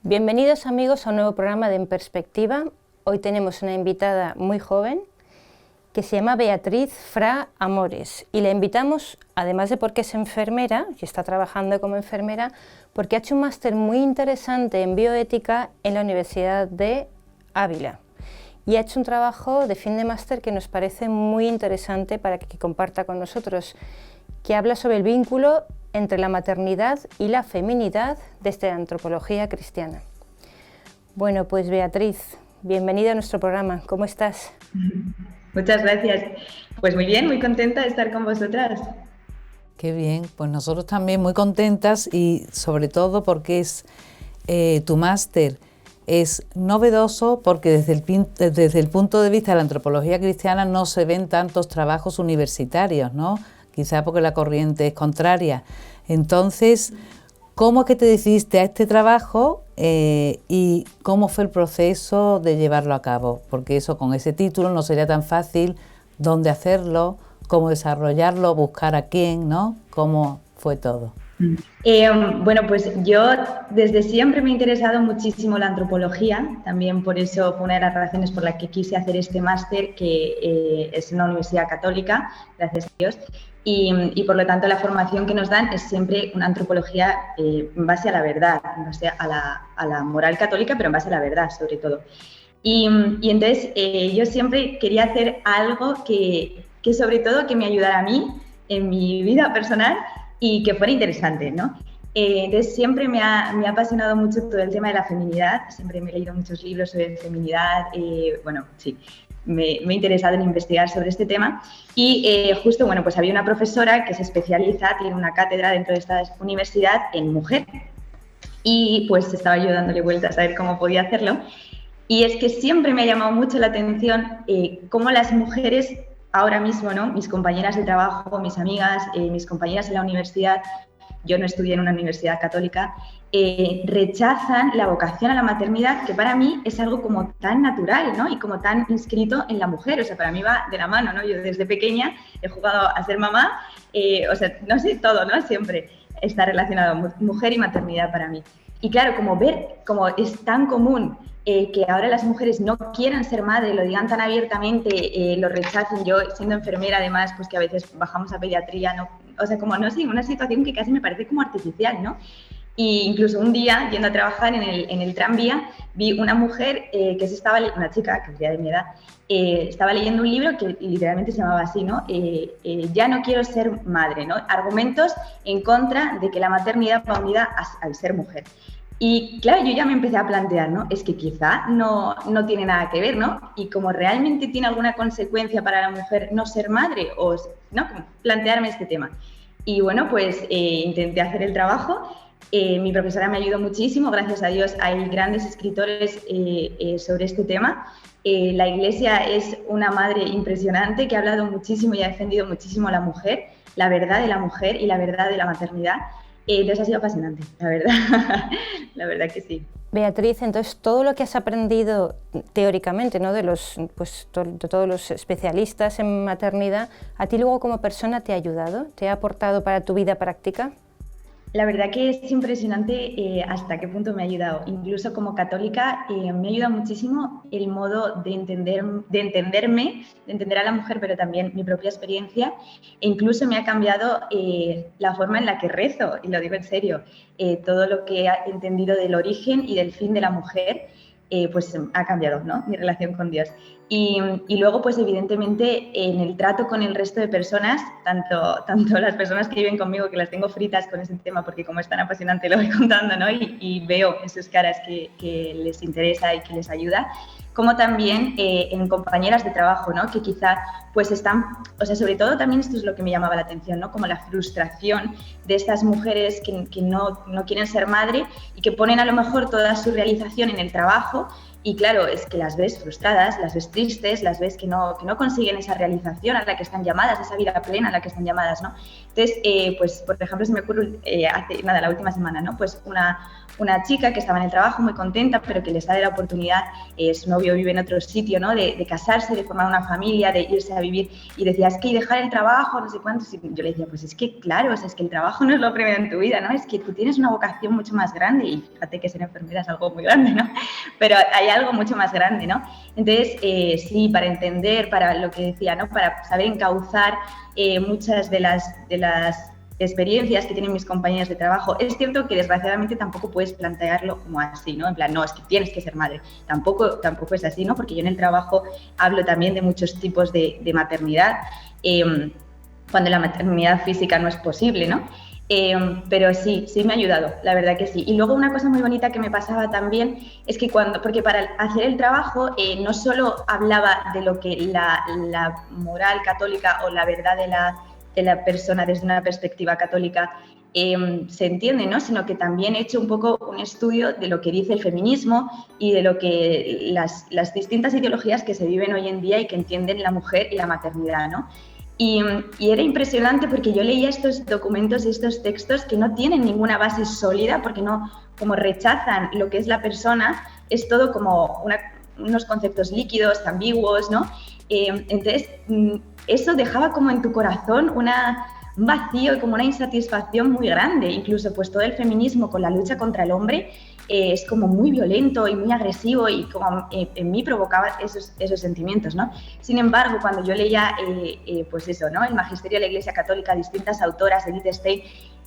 Bienvenidos amigos a un nuevo programa de En Perspectiva. Hoy tenemos una invitada muy joven que se llama Beatriz Fra Amores y la invitamos, además de porque es enfermera, que está trabajando como enfermera, porque ha hecho un máster muy interesante en bioética en la Universidad de Ávila y ha hecho un trabajo de fin de máster que nos parece muy interesante para que comparta con nosotros, que habla sobre el vínculo entre la maternidad y la feminidad desde la antropología cristiana. Bueno, pues Beatriz, bienvenida a nuestro programa. ¿Cómo estás? Muchas gracias. Pues muy bien, muy contenta de estar con vosotras. Qué bien, pues nosotros también muy contentas y sobre todo porque es tu máster es novedoso porque desde el punto de vista de la antropología cristiana no se ven tantos trabajos universitarios, ¿no? Quizá porque la corriente es contraria. Entonces, ¿cómo es que te decidiste a este trabajo y cómo fue el proceso de llevarlo a cabo? Porque eso, con ese título no sería tan fácil. ¿Dónde hacerlo? ¿Cómo desarrollarlo? ¿Buscar a quién? ¿No? ¿Cómo fue todo? Bueno, pues yo desde siempre me ha interesado muchísimo la antropología, también por eso fue una de las razones por las que quise hacer este máster, que es en una universidad católica, gracias a Dios, y por lo tanto la formación que nos dan es siempre una antropología en base a la verdad, en base a la moral católica, pero en base a la verdad sobre todo. Y entonces yo siempre quería hacer algo que sobre todo que me ayudara a mí en mi vida personal y que fuera interesante, ¿no? Entonces siempre me ha apasionado mucho todo el tema de la feminidad, siempre me he leído muchos libros sobre feminidad, bueno, sí, me he interesado en investigar sobre este tema y justo, bueno, pues había una profesora que se especializa, tiene una cátedra dentro de esta universidad en mujer y pues estaba yo dándole vueltas a ver cómo podía hacerlo y es que siempre me ha llamado mucho la atención cómo las mujeres ahora mismo, ¿no? Mis compañeras de trabajo, mis amigas, mis compañeras en la universidad, yo no estudié en una universidad católica, rechazan la vocación a la maternidad, que para mí es algo como tan natural, ¿no? Y como tan inscrito en la mujer, o sea, para mí va de la mano, ¿no? Yo desde pequeña he jugado a ser mamá, o sea, no sé, todo, ¿no? Siempre está relacionado mujer y maternidad para mí. Y claro, como ver cómo es tan común que ahora las mujeres no quieran ser madre, lo digan tan abiertamente, lo rechacen. Yo, siendo enfermera, además, pues que a veces bajamos a pediatría, ¿no? O sea, como, no sé, una situación que casi me parece como artificial, ¿no? Y incluso un día, yendo a trabajar en el tranvía, vi una mujer una chica, que sería de mi edad, estaba leyendo un libro que literalmente se llamaba así, ¿no? Ya no quiero ser madre, ¿no? Argumentos en contra de que la maternidad va unida al ser mujer. Y claro, yo ya me empecé a plantear, ¿no? Es que quizá no tiene nada que ver, ¿no? Y como realmente tiene alguna consecuencia para la mujer no ser madre, o, ¿no? Como plantearme este tema. Y bueno, pues intenté hacer el trabajo. Mi profesora me ayudó muchísimo, gracias a Dios hay grandes escritores sobre este tema. La Iglesia es una madre impresionante que ha hablado muchísimo y ha defendido muchísimo a la mujer, la verdad de la mujer y la verdad de la maternidad. Entonces ha sido apasionante, la verdad, la verdad que sí. Beatriz, entonces todo lo que has aprendido teóricamente, ¿no? de todos los especialistas en maternidad, ¿a ti luego como persona te ha ayudado? ¿Te ha aportado para tu vida práctica? La verdad que es impresionante hasta qué punto me ha ayudado. Incluso como católica me ayuda muchísimo el modo de entenderme, de entender a la mujer, pero también mi propia experiencia. E incluso me ha cambiado la forma en la que rezo, y lo digo en serio. Todo lo que he entendido del origen y del fin de la mujer, pues ha cambiado, ¿no? Mi relación con Dios. Y luego, pues evidentemente, en el trato con el resto de personas, tanto las personas que viven conmigo, que las tengo fritas con ese tema, porque como es tan apasionante lo voy contando, ¿no? Y veo en sus caras que les interesa y que les ayuda, como también en compañeras de trabajo, ¿no? Que quizá pues están, o sea, sobre todo también esto es lo que me llamaba la atención, ¿no? Como la frustración de estas mujeres que no quieren ser madre y que ponen a lo mejor toda su realización en el trabajo Y claro, es que las ves frustradas, las ves tristes, las ves que no consiguen esa realización a la que están llamadas, esa vida plena a la que están llamadas, ¿no? Entonces, pues, por ejemplo, se me ocurre la última semana, ¿no? Pues una chica que estaba en el trabajo muy contenta, pero que le sale la oportunidad, su novio vive en otro sitio, ¿no? De casarse, de formar una familia, de irse a vivir, y decía, es que dejar el trabajo, no sé cuántos, y yo le decía, pues es que claro, es que el trabajo no es lo primero en tu vida, ¿no? Es que tú tienes una vocación mucho más grande, y fíjate que ser enfermera es algo muy grande, ¿no? Pero hay algo mucho más grande, ¿no? Entonces, sí, para entender, para lo que decía, ¿no? Para saber encauzar muchas de las experiencias que tienen mis compañeras de trabajo. Es cierto que desgraciadamente tampoco puedes plantearlo como así, ¿no? En plan, no, es que tienes que ser madre. Tampoco es así, ¿no? Porque yo en el trabajo hablo también de muchos tipos de maternidad, cuando la maternidad física no es posible, ¿no? Pero sí me ha ayudado, la verdad que sí. Y luego una cosa muy bonita que me pasaba también es que porque para hacer el trabajo no solo hablaba de lo que la moral católica o la verdad de la persona desde una perspectiva católica se entiende, ¿no? Sino que también he hecho un poco un estudio de lo que dice el feminismo y de lo que las distintas ideologías que se viven hoy en día y que entienden la mujer y la maternidad, ¿no? Y era impresionante porque yo leía estos documentos y estos textos que no tienen ninguna base sólida porque como rechazan lo que es la persona, es todo como unos conceptos líquidos, ambiguos, ¿no? Entonces, eso dejaba como en tu corazón un vacío y como una insatisfacción muy grande. Incluso pues todo el feminismo con la lucha contra el hombre es como muy violento y muy agresivo y como en mí provocaba esos sentimientos, ¿no? Sin embargo, cuando yo leía pues eso, ¿no? El Magisterio de la Iglesia Católica, distintas autoras, Edith Stein,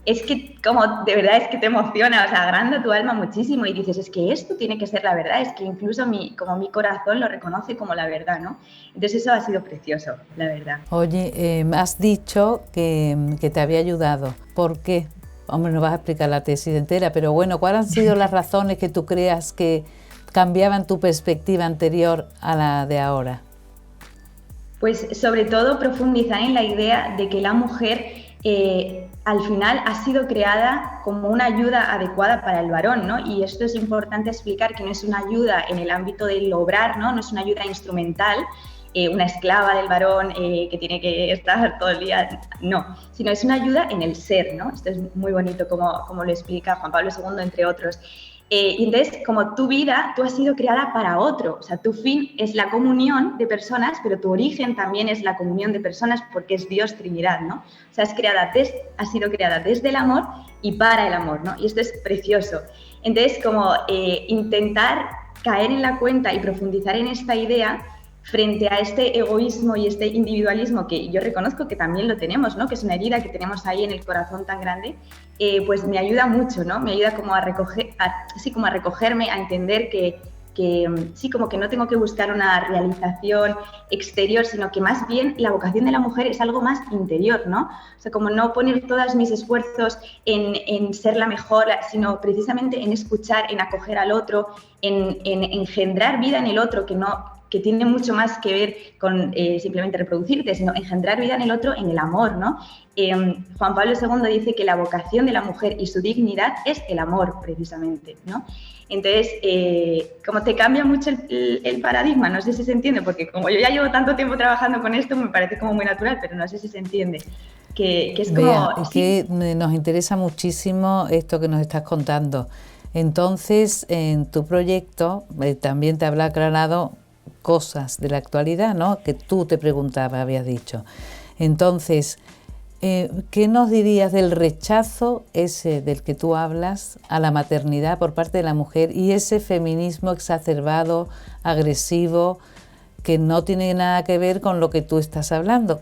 es que como de verdad es que te emociona, o sea, agranda tu alma muchísimo y dices, es que esto tiene que ser la verdad, es que incluso mi corazón lo reconoce como la verdad, ¿no? Entonces eso ha sido precioso, la verdad. Oye, has dicho que te había ayudado. ¿Por qué? Hombre, no vas a explicar la tesis entera, pero bueno, ¿cuáles han sido las razones que tú creas que cambiaban tu perspectiva anterior a la de ahora? Pues sobre todo profundizar en la idea de que la mujer al final ha sido creada como una ayuda adecuada para el varón, ¿no? Y esto es importante explicar que no es una ayuda en el ámbito del obrar, ¿no? No es una ayuda instrumental, una esclava del varón que tiene que estar todo el día, no, sino es una ayuda en el ser, ¿no? Esto es muy bonito como lo explica Juan Pablo II, entre otros. Y entonces, como tu vida, tú has sido creada para otro, o sea, tu fin es la comunión de personas, pero tu origen también es la comunión de personas porque es Dios Trinidad, ¿no? O sea, has sido creada desde el amor y para el amor, ¿no? Y esto es precioso. Entonces, como intentar caer en la cuenta y profundizar en esta idea frente a este egoísmo y este individualismo que yo reconozco que también lo tenemos, ¿no? Que es una herida que tenemos ahí en el corazón tan grande, pues me ayuda mucho, ¿no? Me ayuda como a recogerme, a entender que sí, como que no tengo que buscar una realización exterior, sino que más bien la vocación de la mujer es algo más interior, ¿no? O sea, como no poner todos mis esfuerzos en ser la mejor, sino precisamente en escuchar, en acoger al otro, en engendrar vida en el otro, que tiene mucho más que ver con simplemente reproducirte, sino engendrar vida en el otro, en el amor, ¿no? Juan Pablo II dice que la vocación de la mujer y su dignidad es el amor, precisamente, ¿no? Entonces, como te cambia mucho el paradigma, no sé si se entiende, porque como yo ya llevo tanto tiempo trabajando con esto, me parece como muy natural, pero no sé si se entiende. Que es como... Vea, es que nos interesa muchísimo esto que nos estás contando. Entonces, en tu proyecto también te habrá aclarado cosas de la actualidad, ¿no? Que tú te preguntabas, habías dicho. Entonces, ¿qué nos dirías del rechazo ese del que tú hablas a la maternidad por parte de la mujer y ese feminismo exacerbado, agresivo, que no tiene nada que ver con lo que tú estás hablando?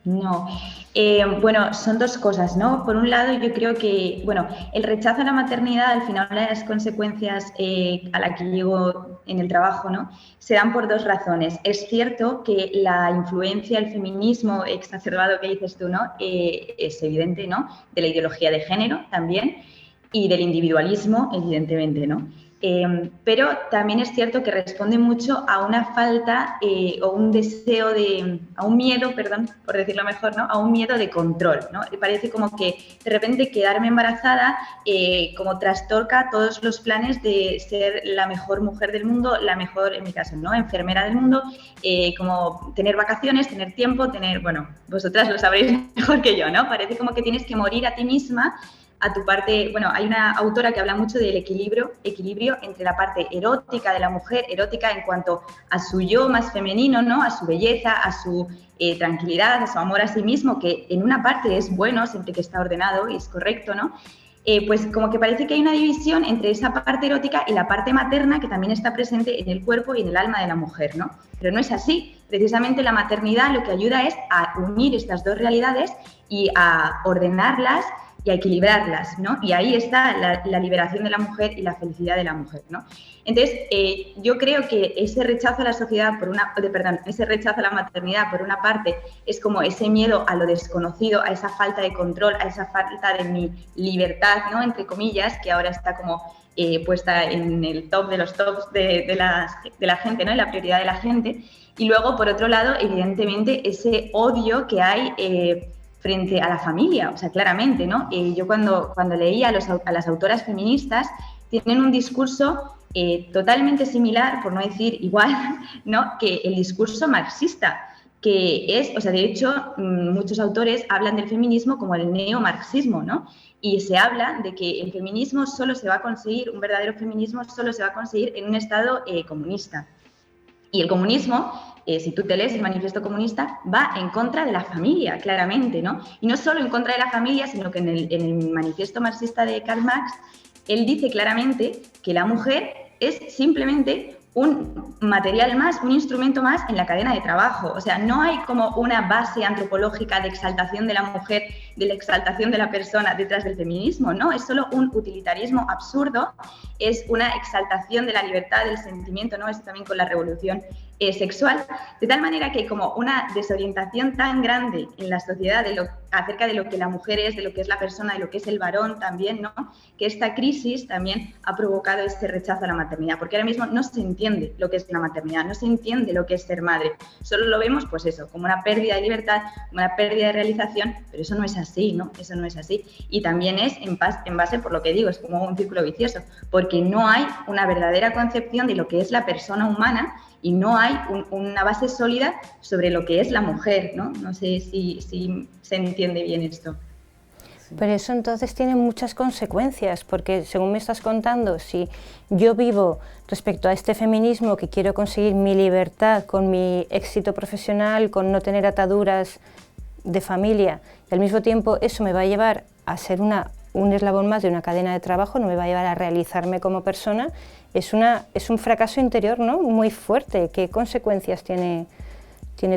No. Bueno, son dos cosas, ¿no? Por un lado, yo creo que, bueno, el rechazo a la maternidad, al final, una de las consecuencias a la que llego en el trabajo, ¿no? Se dan por dos razones. Es cierto que la influencia del feminismo exacerbado que dices tú, ¿no? Es evidente, ¿no? De la ideología de género también y del individualismo, evidentemente, ¿no? pero también es cierto que responde mucho a una falta o un deseo a un miedo, perdón, por decirlo mejor, ¿no? A un miedo de control, ¿no? Parece como que de repente quedarme embarazada como trastoca todos los planes de ser la mejor mujer del mundo, la mejor, en mi caso, ¿no? Enfermera del mundo, como tener vacaciones, tener tiempo, bueno, vosotras lo sabréis mejor que yo, ¿no? Parece como que tienes que morir a ti misma, a tu parte. Bueno, hay una autora que habla mucho del equilibrio entre la parte erótica de la mujer, erótica en cuanto a su yo más femenino, ¿no? A su belleza, a su tranquilidad, a su amor a sí mismo, que en una parte es bueno, siempre que está ordenado y es correcto, ¿no? Pues como que parece que hay una división entre esa parte erótica y la parte materna que también está presente en el cuerpo y en el alma de la mujer, ¿no? Pero no es así. Precisamente la maternidad lo que ayuda es a unir estas dos realidades y a ordenarlas y a equilibrarlas, ¿no? Y ahí está la liberación de la mujer y la felicidad de la mujer, ¿no? Entonces, yo creo que ese rechazo a la sociedad, ese rechazo a la maternidad, por una parte, es como ese miedo a lo desconocido, a esa falta de control, a esa falta de mi libertad, ¿no? Entre comillas, que ahora está como puesta en el top de los tops de la gente, ¿no? En la prioridad de la gente. Y luego, por otro lado, evidentemente, ese odio que hay frente a la familia, o sea, claramente, ¿no? Yo cuando leía a las autoras feministas, tienen un discurso totalmente similar, por no decir igual, ¿no? Que el discurso marxista, que es, o sea, de hecho, muchos autores hablan del feminismo como el neomarxismo, ¿no? Y se habla de que el feminismo solo se va a conseguir, un verdadero feminismo solo se va a conseguir en un Estado comunista. Y el comunismo, si tú te lees el manifiesto comunista, va en contra de la familia, claramente, ¿no? Y no solo en contra de la familia, sino que en el manifiesto marxista de Karl Marx, él dice claramente que la mujer es simplemente un material más, un instrumento más en la cadena de trabajo. O sea, no hay como una base antropológica de exaltación de la mujer, de la exaltación de la persona detrás del feminismo, ¿no? Es solo un utilitarismo absurdo, es una exaltación de la libertad, del sentimiento, ¿no? Eso también con la revolución sexual, de tal manera que hay como una desorientación tan grande en la sociedad acerca de lo que la mujer es, de lo que es la persona, de lo que es el varón también, ¿no? Que esta crisis también ha provocado este rechazo a la maternidad, porque ahora mismo no se entiende lo que es la maternidad, no se entiende lo que es ser madre, solo lo vemos, pues eso, como una pérdida de libertad, como una pérdida de realización, pero eso no es así, ¿no? Eso no es así. Y también es en base, por lo que digo, es como un círculo vicioso, porque no hay una verdadera concepción de lo que es la persona humana y no hay una base sólida sobre lo que es la mujer, ¿no? No sé si se entiende bien esto. Pero eso entonces tiene muchas consecuencias, porque según me estás contando, si yo vivo respecto a este feminismo que quiero conseguir mi libertad con mi éxito profesional, con no tener ataduras de familia, y al mismo tiempo eso me va a llevar a ser un eslabón más de una cadena de trabajo, no me va a llevar a realizarme como persona, es un fracaso interior, ¿no? Muy fuerte. ¿Qué consecuencias tiene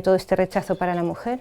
todo este rechazo para la mujer?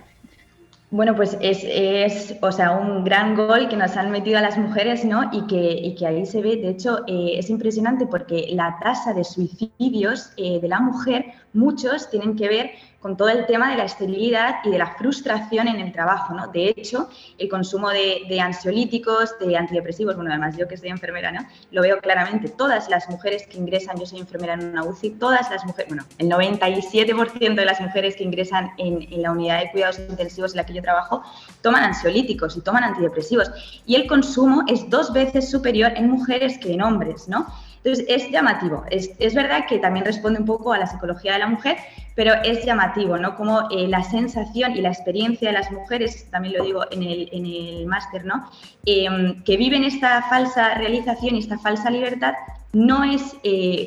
Bueno, pues es o sea, un gran gol que nos han metido a las mujeres, ¿no? Y que ahí se ve, de hecho, es impresionante porque la tasa de suicidios de la mujer, muchos tienen que ver con todo el tema de la esterilidad y de la frustración en el trabajo, ¿no? De hecho, el consumo de ansiolíticos, de antidepresivos, bueno, además yo que soy enfermera, ¿no? Lo veo claramente. Todas las mujeres que ingresan, yo soy enfermera en una UCI, todas las mujeres, bueno, el 97% de las mujeres que ingresan en la unidad de cuidados intensivos en la que yo trabajo, toman ansiolíticos y toman antidepresivos. Y el consumo es 2 veces superior en mujeres que en hombres, ¿no? Entonces, es llamativo. Es verdad que también responde un poco a la psicología de la mujer, pero es llamativo, ¿no? Como la sensación y la experiencia de las mujeres, también lo digo en el máster, ¿no? Que viven esta falsa realización y esta falsa libertad, no es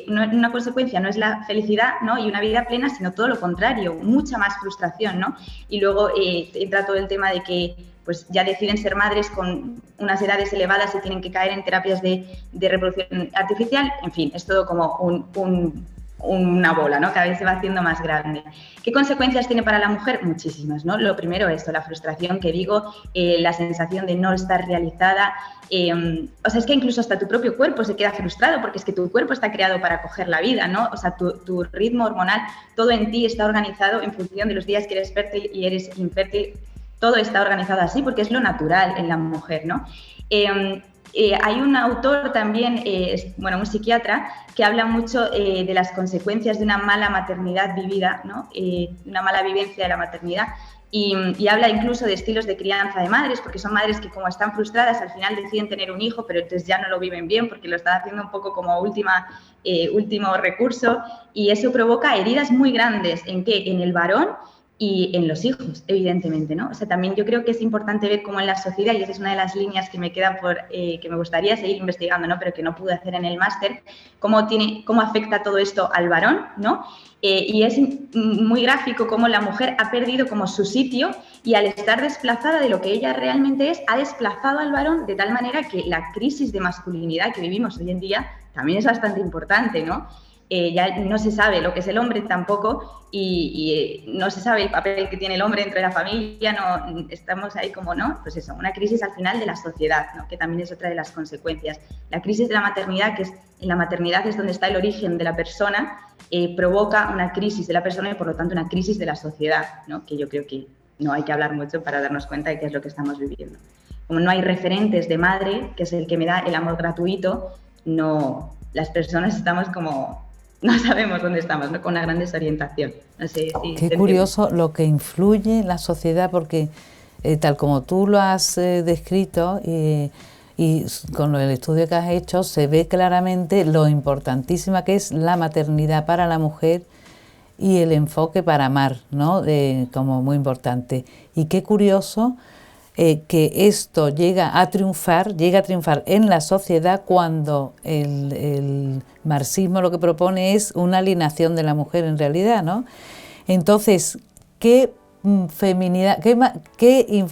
una consecuencia, no es la felicidad, ¿no? Y una vida plena, sino todo lo contrario, mucha más frustración, ¿no? Y luego entra todo el tema de que pues ya deciden ser madres con unas edades elevadas y tienen que caer en terapias de reproducción artificial. En fin, es todo como una bola, ¿no? Cada vez se va haciendo más grande. ¿Qué consecuencias tiene para la mujer? Muchísimas, ¿no? Lo primero es la frustración que digo, la sensación de no estar realizada. O sea, es que incluso hasta tu propio cuerpo se queda frustrado porque es que tu cuerpo está creado para acoger la vida, ¿no? O sea, tu ritmo hormonal, todo en ti está organizado en función de los días que eres fértil y eres infértil. Todo está organizado así porque es lo natural en la mujer, ¿no? Hay un autor también, un psiquiatra, que habla mucho de las consecuencias de una mala maternidad vivida, ¿no? Una mala vivencia de la maternidad. Y habla incluso de estilos de crianza de madres, porque son madres que como están frustradas al final deciden tener un hijo, pero entonces ya no lo viven bien porque lo están haciendo un poco como último recurso, y eso provoca heridas muy grandes. ¿En qué? En el varón y en los hijos, evidentemente, ¿no? O sea, también yo creo que es importante ver cómo en la sociedad, y esa es una de las líneas que me queda que me gustaría seguir investigando, ¿no? Pero que no pude hacer en el máster, cómo afecta todo esto al varón, ¿no? Y es muy gráfico cómo la mujer ha perdido como su sitio, y al estar desplazada de lo que ella realmente es, ha desplazado al varón de tal manera que la crisis de masculinidad que vivimos hoy en día también es bastante importante, ¿no? Ya no se sabe lo que es el hombre tampoco, y no se sabe el papel que tiene el hombre dentro de la familia, no estamos ahí como, ¿no? Pues eso, una crisis al final de la sociedad, ¿no? Que también es otra de las consecuencias. La crisis de la maternidad, en la maternidad es donde está el origen de la persona, provoca una crisis de la persona y por lo tanto una crisis de la sociedad, ¿no? Que yo creo que no hay que hablar mucho para darnos cuenta de qué es lo que estamos viviendo. Como no hay referentes de madre, que es el que me da el amor gratuito, no, las personas estamos como... no sabemos dónde estamos, ¿no? Con una gran desorientación. No sé si qué curioso lo que influye en la sociedad, porque tal como tú lo has descrito y con el estudio que has hecho, se ve claramente lo importantísima que es la maternidad para la mujer y el enfoque para amar, ¿no? Como muy importante. Y qué curioso que esto llega a triunfar en la sociedad cuando el marxismo lo que propone es una alienación de la mujer en realidad, ¿no? Entonces, ¿qué feminidad, qué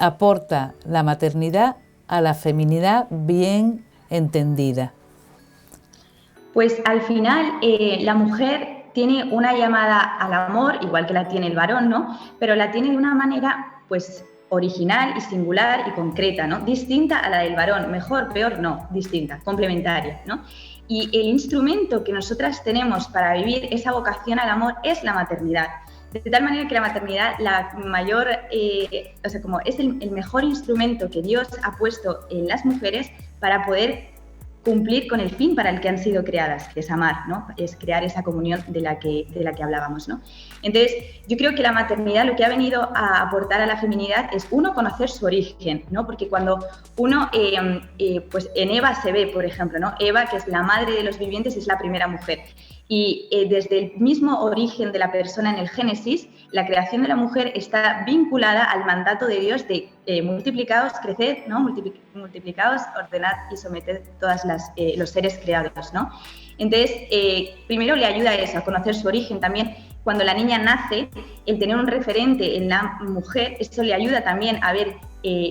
aporta la maternidad a la feminidad bien entendida? Pues al final la mujer tiene una llamada al amor, igual que la tiene el varón, ¿no? Pero la tiene de una manera, pues, original y singular y concreta, ¿no? Distinta a la del varón, mejor, peor, no, distinta, complementaria, ¿no? Y el instrumento que nosotras tenemos para vivir esa vocación al amor es la maternidad. De tal manera que la maternidad, la mayor, como es el mejor instrumento que Dios ha puesto en las mujeres para poder cumplir con el fin para el que han sido creadas, que es amar, ¿no? Es crear esa comunión de la que hablábamos, ¿no? Entonces, yo creo que la maternidad lo que ha venido a aportar a la feminidad es, uno, conocer su origen, ¿no? Porque cuando uno, pues en Eva se ve, por ejemplo, ¿no? Eva, que es la madre de los vivientes, es la primera mujer. Y desde el mismo origen de la persona en el Génesis, la creación de la mujer está vinculada al mandato de Dios de multiplicaos, creced, ¿no? Multiplicaos, ordenad y someted todos los seres creados, ¿no? Entonces, primero le ayuda a eso, a conocer su origen. También cuando la niña nace, el tener un referente en la mujer, eso le ayuda también a ver,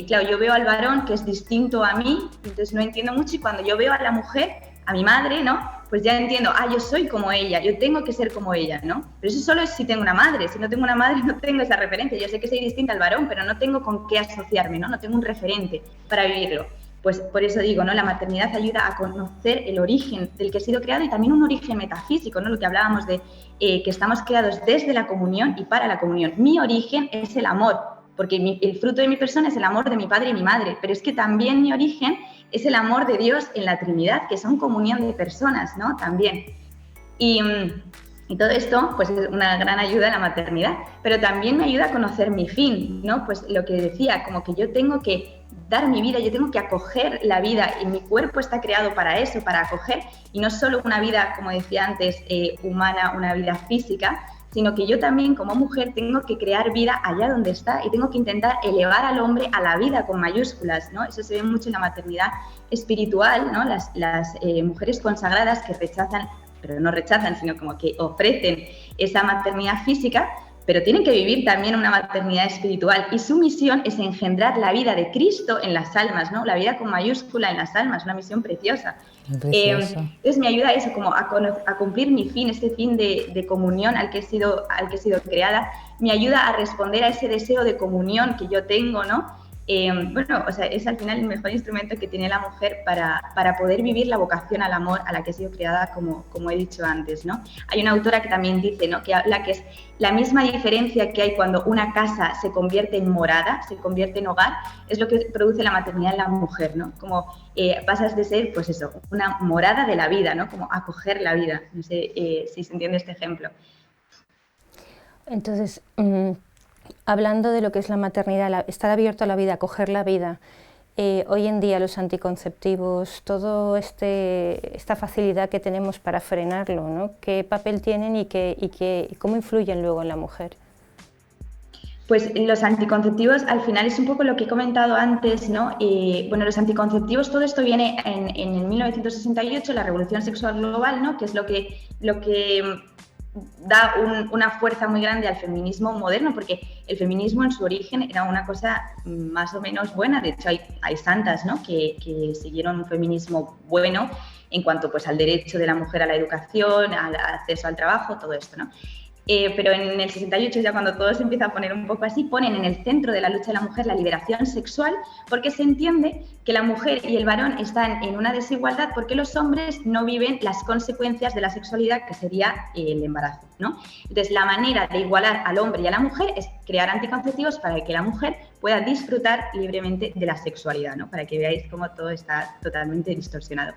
claro, yo veo al varón que es distinto a mí, entonces no entiendo mucho, y cuando yo veo a la mujer, a mi madre, ¿no? Pues ya entiendo, yo soy como ella, yo tengo que ser como ella, ¿no? Pero eso solo es si tengo una madre. Si no tengo una madre, no tengo esa referencia. Yo sé que soy distinta al varón, pero no tengo con qué asociarme, ¿no? No tengo un referente para vivirlo. Pues por eso digo, ¿no? La maternidad ayuda a conocer el origen del que he sido creado, y también un origen metafísico, ¿no? Lo que hablábamos de que estamos creados desde la comunión y para la comunión. Mi origen es el amor, porque el fruto de mi persona es el amor de mi padre y mi madre, pero es que también mi origen es el amor de Dios en la Trinidad, que son comunión de personas, ¿no? También. Y todo esto, pues es una gran ayuda a la maternidad, pero también me ayuda a conocer mi fin, ¿no? Pues lo que decía, como que yo tengo que dar mi vida, yo tengo que acoger la vida, y mi cuerpo está creado para eso, para acoger, y no solo una vida, como decía antes, humana, una vida física, sino que yo también como mujer tengo que crear vida allá donde está, y tengo que intentar elevar al hombre a la vida con mayúsculas, ¿no? Eso se ve mucho en la maternidad espiritual, ¿no? Las mujeres consagradas que rechazan, pero no rechazan, sino como que ofrecen esa maternidad física, pero tienen que vivir también una maternidad espiritual, y su misión es engendrar la vida de Cristo en las almas, ¿no? La vida con mayúscula en las almas, una misión preciosa. Entonces me ayuda a eso, como a cumplir mi fin, este fin de comunión al que he sido creada. Me ayuda a responder a ese deseo de comunión que yo tengo, ¿no? bueno, o sea, es al final el mejor instrumento que tiene la mujer para poder vivir la vocación al amor a la que ha sido creada, como he dicho antes, ¿no? Hay una autora que también dice, ¿no?, que habla que es la misma diferencia que hay cuando una casa se convierte en morada, se convierte en hogar, es lo que produce la maternidad en la mujer, ¿no? Como pasas de ser, pues eso, una morada de la vida, ¿no? Como acoger la vida. No sé si se entiende este ejemplo. Entonces, hablando de lo que es la maternidad, estar abierto a la vida, acoger la vida, hoy en día los anticonceptivos, toda esta facilidad que tenemos para frenarlo, ¿no? ¿Qué papel tienen y cómo influyen luego en la mujer? Pues los anticonceptivos al final es un poco lo que he comentado antes, ¿no? Bueno, los anticonceptivos, todo esto viene en el 1968, la revolución sexual global, ¿no?, que es lo que da una fuerza muy grande al feminismo moderno, porque el feminismo en su origen era una cosa más o menos buena. De hecho hay santas, ¿no?, que siguieron un feminismo bueno en cuanto, pues, al derecho de la mujer a la educación, al acceso al trabajo, todo esto, ¿no? Pero en el 68, ya cuando todo se empieza a poner un poco así, ponen en el centro de la lucha de la mujer la liberación sexual, porque se entiende que la mujer y el varón están en una desigualdad porque los hombres no viven las consecuencias de la sexualidad, que sería el embarazo, ¿no? Entonces, la manera de igualar al hombre y a la mujer es crear anticonceptivos para que la mujer pueda disfrutar libremente de la sexualidad, ¿no? Para que veáis cómo todo está totalmente distorsionado.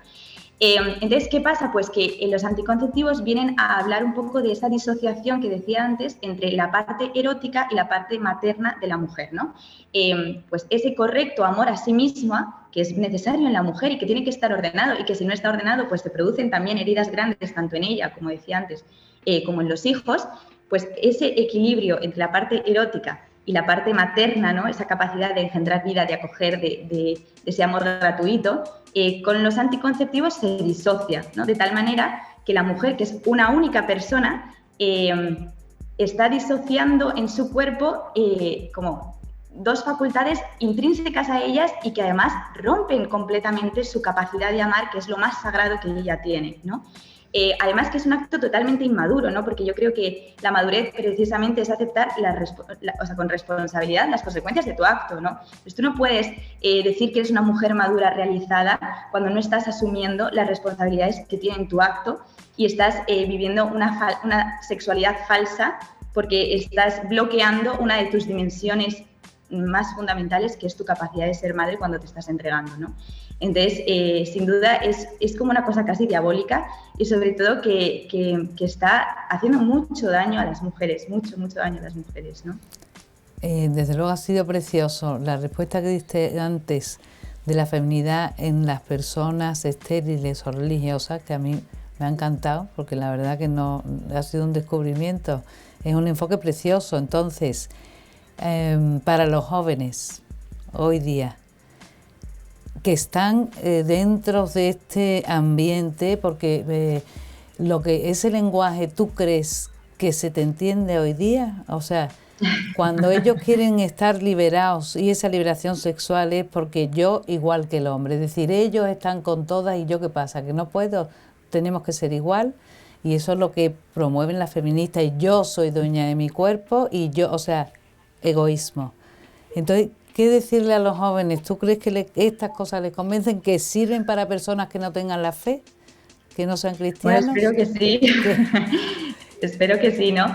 Entonces, ¿qué pasa? Pues que los anticonceptivos vienen a hablar un poco de esa disociación que decía antes entre la parte erótica y la parte materna de la mujer, ¿no? Pues ese correcto amor a sí misma, que es necesario en la mujer y que tiene que estar ordenado, y que si no está ordenado, pues se producen también heridas grandes, tanto en ella, como decía antes, como en los hijos. Pues ese equilibrio entre la parte erótica y la parte materna, ¿no?, esa capacidad de engendrar vida, de acoger, de ese amor gratuito, con los anticonceptivos se disocia, ¿no?, de tal manera que la mujer, que es una única persona, está disociando en su cuerpo como dos facultades intrínsecas a ellas y que además rompen completamente su capacidad de amar, que es lo más sagrado que ella tiene, ¿no? Además que es un acto totalmente inmaduro, ¿no?, porque yo creo que la madurez precisamente es aceptar con responsabilidad las consecuencias de tu acto, ¿no? Pues tú no puedes decir que eres una mujer madura realizada cuando no estás asumiendo las responsabilidades que tiene tu acto y estás viviendo una sexualidad falsa, porque estás bloqueando una de tus dimensiones más fundamentales, que es tu capacidad de ser madre cuando te estás entregando, ¿no? Entonces, sin duda, es como una cosa casi diabólica y sobre todo que está haciendo mucho daño a las mujeres, mucho daño a las mujeres, ¿no? Desde luego ha sido precioso la respuesta que diste antes de la feminidad en las personas estériles o religiosas, que a mí me ha encantado, porque la verdad que no ha sido un descubrimiento, es un enfoque precioso. Entonces, para los jóvenes hoy día que están dentro de este ambiente, porque lo que ese lenguaje, ¿tú crees que se te entiende hoy día? O sea, cuando ellos quieren estar liberados, y esa liberación sexual es porque yo igual que el hombre, es decir, ellos están con todas y yo qué pasa, que no puedo, tenemos que ser igual, y eso es lo que promueven las feministas, y yo soy dueña de mi cuerpo y yo, o sea, egoísmo. Entonces, ¿qué decirle a los jóvenes? ¿Tú crees que estas cosas les convencen, que sirven para personas que no tengan la fe, que no sean cristianos? Bueno, espero que sí. Espero que sí, ¿no?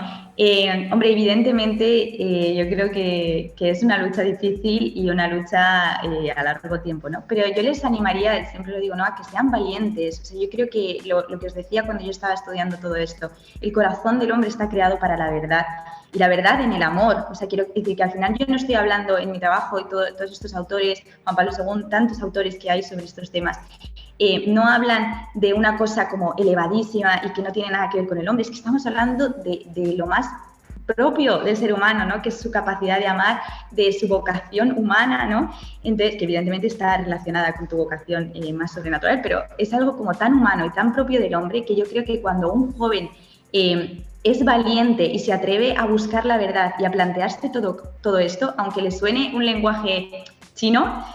Hombre, evidentemente yo creo que es una lucha difícil y una lucha a largo tiempo, ¿no? Pero yo les animaría, siempre lo digo, ¿no?, a que sean valientes. O sea, yo creo que lo que os decía cuando yo estaba estudiando todo esto, el corazón del hombre está creado para la verdad, y la verdad en el amor. O sea, quiero decir que al final yo no estoy hablando en mi trabajo, y todos estos autores, Juan Pablo II, tantos autores que hay sobre estos temas, no hablan de una cosa como elevadísima y que no tiene nada que ver con el hombre. Es que estamos hablando de lo más propio del ser humano, ¿no?, que es su capacidad de amar, de su vocación humana, ¿no? Entonces, que evidentemente está relacionada con tu vocación más sobrenatural, pero es algo como tan humano y tan propio del hombre, que yo creo que cuando un joven es valiente y se atreve a buscar la verdad y a plantearse todo esto, aunque le suene un lenguaje sino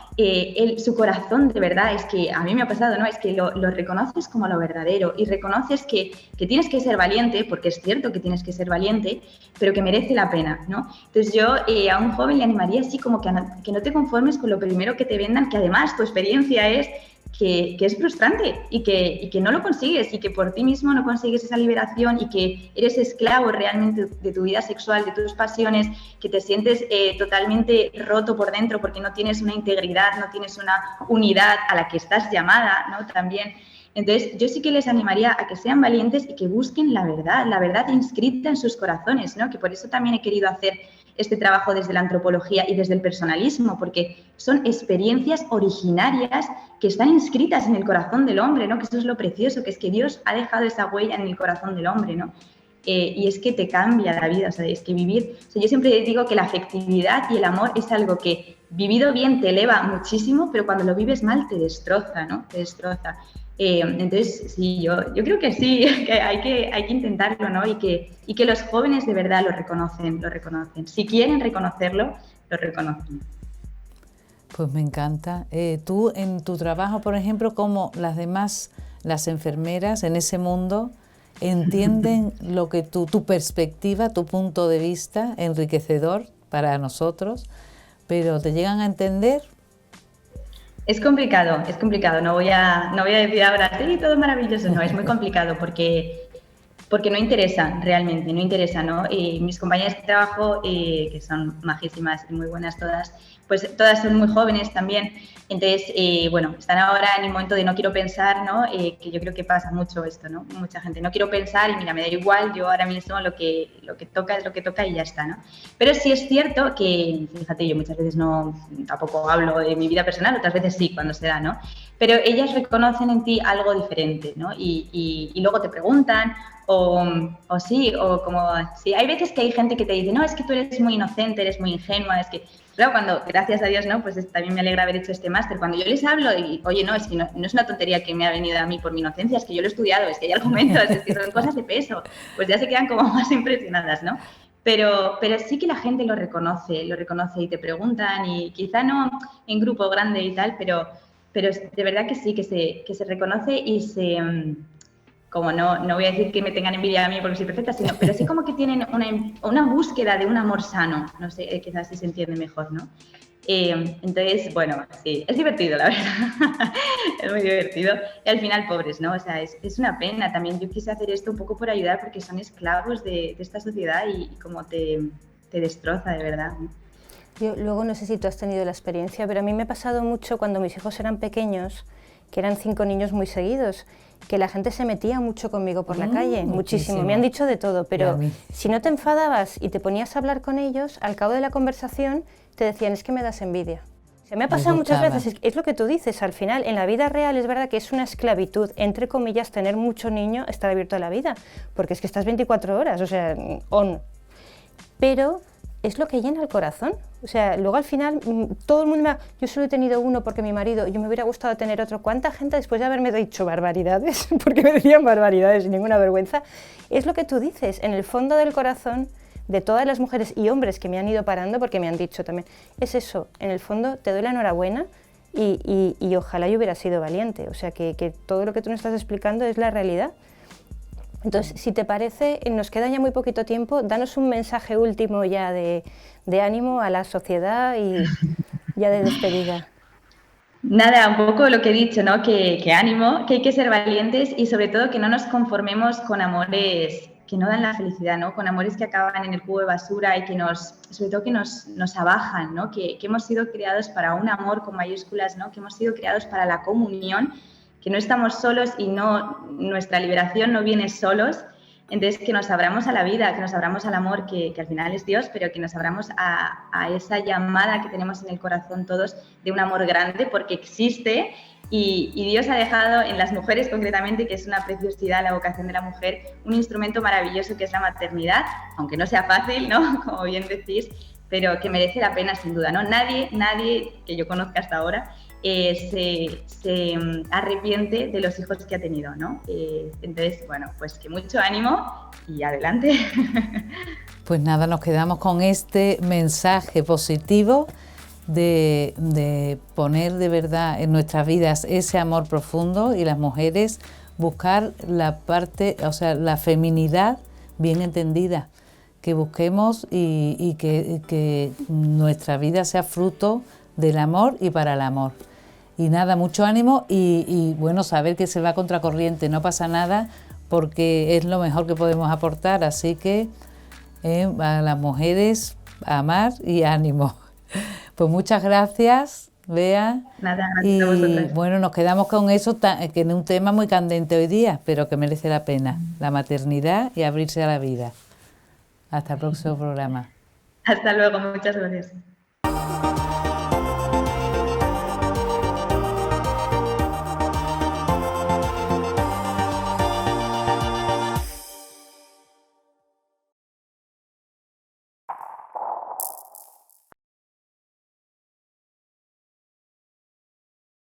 su corazón de verdad. Es que a mí me ha pasado, ¿no? Es que lo reconoces como lo verdadero y reconoces que tienes que ser valiente, porque es cierto que tienes que ser valiente, pero que merece la pena, ¿no? Entonces yo a un joven le animaría así como que no te conformes con lo primero que te vendan, que además tu experiencia es que es frustrante y que no lo consigues y que por ti mismo no consigues esa liberación y que eres esclavo realmente de tu vida sexual, de tus pasiones, que te sientes totalmente roto por dentro porque no tienes una integridad, no tienes una unidad a la que estás llamada, ¿no? También. Entonces, yo sí que les animaría a que sean valientes y que busquen la verdad inscrita en sus corazones, ¿no? Que por eso también he querido hacer este trabajo desde la antropología y desde el personalismo, porque son experiencias originarias que están inscritas en el corazón del hombre, ¿no? Que eso es lo precioso, que es que Dios ha dejado esa huella en el corazón del hombre, ¿no? Y es que te cambia la vida, o sea, es que vivir... O sea, yo siempre digo que la afectividad y el amor es algo que, vivido bien, te eleva muchísimo, pero cuando lo vives mal te destroza, ¿no? Te destroza. Entonces, sí, yo creo que sí, que hay que intentarlo, ¿no? Y que los jóvenes de verdad lo reconocen. Si quieren reconocerlo, lo reconocen. Pues me encanta. Tú, en tu trabajo, por ejemplo, ¿cómo las enfermeras en ese mundo entienden lo que tu perspectiva, tu punto de vista, enriquecedor para nosotros, pero te llegan a entender? Es complicado, no voy a decir ahora, sí, todo maravilloso, no, es muy complicado porque no interesa realmente, ¿no? Y mis compañeras de trabajo, que son majísimas y muy buenas todas, pues todas son muy jóvenes también, entonces, bueno, están ahora en el momento de no quiero pensar, ¿no? Que yo creo que pasa mucho esto, ¿no? Mucha gente, no quiero pensar y mira, me da igual, yo ahora mismo lo que toca es lo que toca y ya está, ¿no? Pero sí es cierto que, fíjate, yo muchas veces tampoco hablo de mi vida personal, otras veces sí, cuando se da, ¿no? Pero ellas reconocen en ti algo diferente, ¿no? Y luego te preguntan, o como, sí, hay veces que hay gente que te dice, no, es que tú eres muy inocente, eres muy ingenua, es que, claro, cuando, gracias a Dios, ¿no? Pues también me alegra haber hecho este máster, cuando yo les hablo y, oye, no, es que no es una tontería que me ha venido a mí por mi inocencia, es que yo lo he estudiado, es que hay argumentos, es que son cosas de peso, pues ya se quedan como más impresionadas, ¿no? Pero sí que la gente lo reconoce y te preguntan, y quizá no en grupo grande y tal, pero de verdad que sí, que se reconoce y se... como no voy a decir que me tengan envidia a mí porque soy perfecta, pero sí como que tienen una búsqueda de un amor sano, no sé, quizás así se entiende mejor, ¿no? Entonces, bueno, sí, es divertido, la verdad, es muy divertido. Y al final, pobres, ¿no? O sea, es una pena. También yo quise hacer esto un poco por ayudar porque son esclavos de esta sociedad y como te destroza, de verdad, ¿no? Yo luego no sé si tú has tenido la experiencia, pero a mí me ha pasado mucho cuando mis hijos eran pequeños, que eran 5 niños muy seguidos, que la gente se metía mucho conmigo por la calle, muchísimo. Me han dicho de todo, pero si no te enfadabas y te ponías a hablar con ellos, al cabo de la conversación te decían, es que me das envidia. Se me ha pasado muchas veces, es lo que tú dices, al final, en la vida real es verdad que es una esclavitud, entre comillas, tener mucho niño, estar abierto a la vida, porque es que estás 24 horas, o sea, on. Pero es lo que llena el corazón. O sea, luego al final todo el mundo yo solo he tenido uno porque mi marido, yo me hubiera gustado tener otro. ¿Cuánta gente después de haberme dicho barbaridades, porque me decían barbaridades sin ninguna vergüenza? Es lo que tú dices, en el fondo del corazón de todas las mujeres y hombres que me han ido parando, porque me han dicho también, es eso, en el fondo te doy la enhorabuena y ojalá yo hubiera sido valiente. O sea, que todo lo que tú nos estás explicando es la realidad. Entonces, si te parece, nos queda ya muy poquito tiempo, danos un mensaje último ya de ánimo a la sociedad y ya de despedida. Nada, un poco lo que he dicho, ¿no? Que ánimo, que hay que ser valientes y sobre todo que no nos conformemos con amores que no dan la felicidad, ¿no? Con amores que acaban en el cubo de basura y que sobre todo que nos abajan, ¿no? Que hemos sido creados para un amor con mayúsculas, ¿no? Que hemos sido creados para la comunión, que no estamos solos y nuestra liberación no viene solos. Entonces, que nos abramos a la vida, que nos abramos al amor, que al final es Dios, pero que nos abramos a esa llamada que tenemos en el corazón todos de un amor grande, porque existe y Dios ha dejado en las mujeres concretamente, que es una preciosidad la vocación de la mujer, un instrumento maravilloso que es la maternidad, aunque no sea fácil, ¿no? Como bien decís, pero que merece la pena sin duda, ¿no? Nadie que yo conozca hasta ahora se arrepiente de los hijos que ha tenido, ¿no? Entonces, bueno, pues que mucho ánimo y adelante. Pues nada, nos quedamos con este mensaje positivo de poner de verdad en nuestras vidas ese amor profundo, y las mujeres buscar la parte, o sea, la feminidad bien entendida, que busquemos y que nuestra vida sea fruto del amor y para el amor. Y nada, mucho ánimo y bueno, saber que se va contracorriente, no pasa nada, porque es lo mejor que podemos aportar, así que a las mujeres amar y ánimo. Pues muchas gracias, Bea. Nada, gracias a vosotras. Y bueno, nos quedamos con eso, que es un tema muy candente hoy día, pero que merece la pena, la maternidad y abrirse a la vida. Hasta el próximo programa. Hasta luego, muchas gracias.